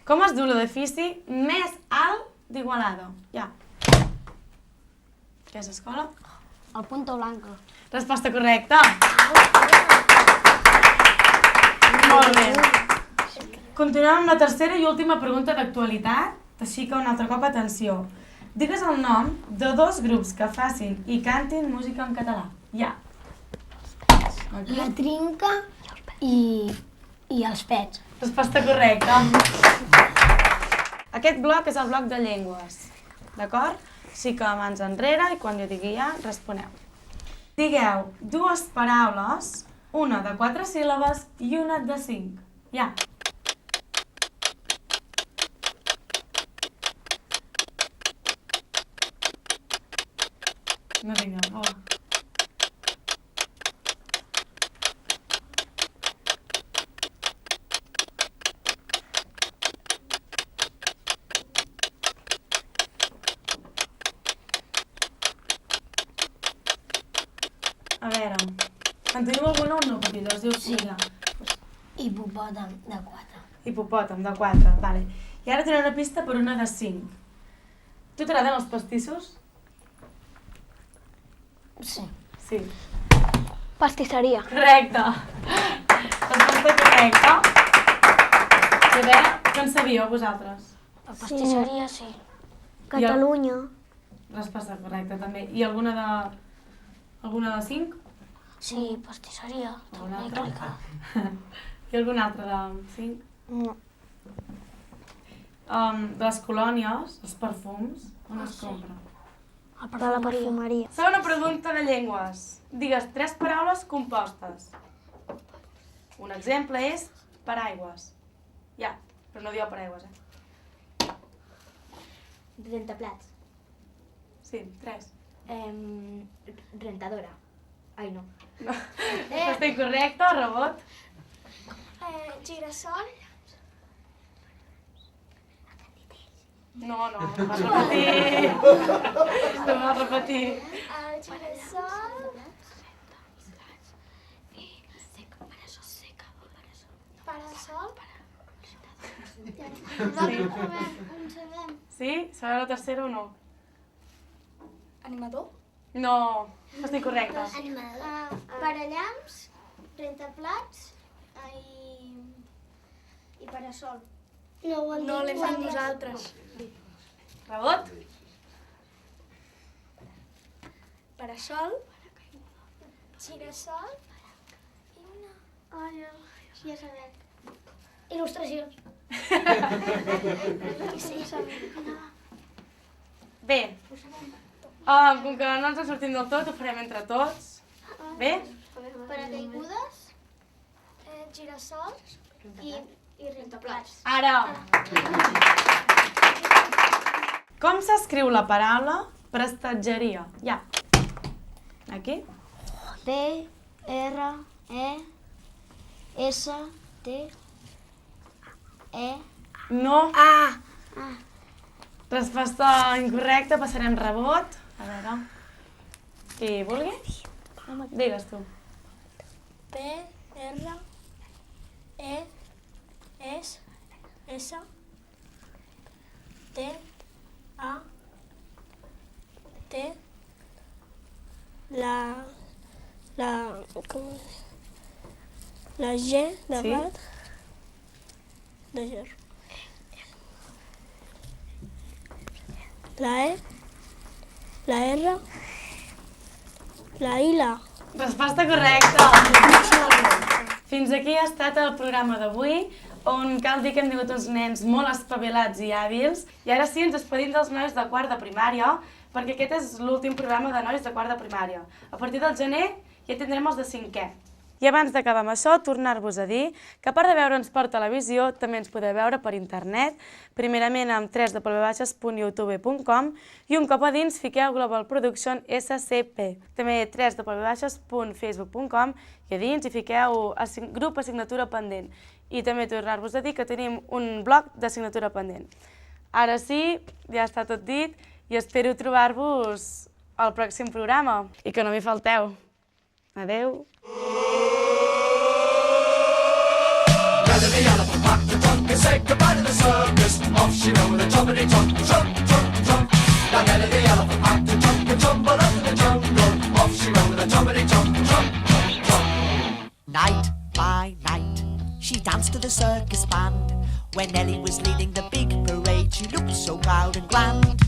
Com es diu l'edifici més alt d'Igualada? Ja. Què és escola? El Punta Blanca. Resposta correcta. Molt bé. Continuem amb la tercera i última pregunta d'actualitat, així que un altre cop atenció. Digues el nom de 2 grups que facin i cantin música en català. Ja. La Trinca i els Pets. Resposta correcta. Aquest bloc és el bloc de llengües, d'acord? Així que mans enrere i quan jo digui ja, responeu. Digueu 2 paraules, una de 4 síl·labes i una de 5. Ja. No tinc por. A veure, en teniu alguna o no? Perquè llavors diu sí. Hipopòtam de 4. Hipopòtam de 4, vale. I ara tenen una pista per una de 5. Tu t'agraden els pastissos? Sí. Sí. Pastisseria. Correcte. Resposta correcta. Sí, bé, què en sabíeu vosaltres? La pastisseria, sí. Catalunya. Resposta correcta, també. I alguna de 5? Sí, pastisseria. Alguna altra? I alguna altra de 5? No. De les colònies, els perfums, on es compra? De la perfumeria. Segona pregunta de llengües. Digues 3 paraules compostes. Un exemple és paraigües. Ja, però no dieu paraigües, Rentaplats. Sí, 3. Rentadora. Ai, no. Resposta incorrecta, rebot. Girassol. No vas repetir. No vas repetir. Girassol. Parasol. Sí? Sabeu la tercera o no? Animador. No, resposta incorrecta. Parallams. Rentaplats. I parasol. No l'hem fet nosaltres. Rebot? Parasol. Girassol. I una... Ai, ja sabem. Il·lustracions. Bé, com que no ens en sortim del tot, ho farem entre tots. Bé? Paracaigudes. Girassols. I rentaplats. Ara! Com s'escriu la paraula prestatgeria? Ja. Aquí? P-R-E-S-T-E... No. Resposta incorrecta, passarem rebot. A veure. Qui vulgui? Digues tu. P-R-E-S-S-T-A-T la G de Sí? gat de ger. La E, la R, la I, la A. Resposta correcta. Fins aquí ha estat el programa d'avui, on cal dir que hem tingut uns nens molt espavilats i hàbils. I ara sí, ens despedim dels nois de quart de primària, perquè aquest és l'últim programa de nois de quart de primària. A partir del gener ja tindrem els de 5è. I abans d'acabar amb això, tornar-vos a dir que a part de veure'ns per televisió, també ens podeu veure per internet, primerament amb www.youtube.com i un cop a dins fiqueu Global Production SCP. També www.facebook.com i a dins hi fiqueu grup assignatura pendent. I també tornar-vos a dir que tenim un blog d'assignatura pendent. Ara sí, ja està tot dit i espero trobar-vos al pròxim programa i que no m'hi falteu. Adeu. La say goodbye to the circus. Off she went with a jumpity jump, jump, jump, jump. Now Nellie the elephant had to jump and tumble up in the jungle. Off she went with a jumpity jump, jump, jump, jump. Night by night, she danced to the circus band. When Nellie was leading the big parade, she looked so proud and grand.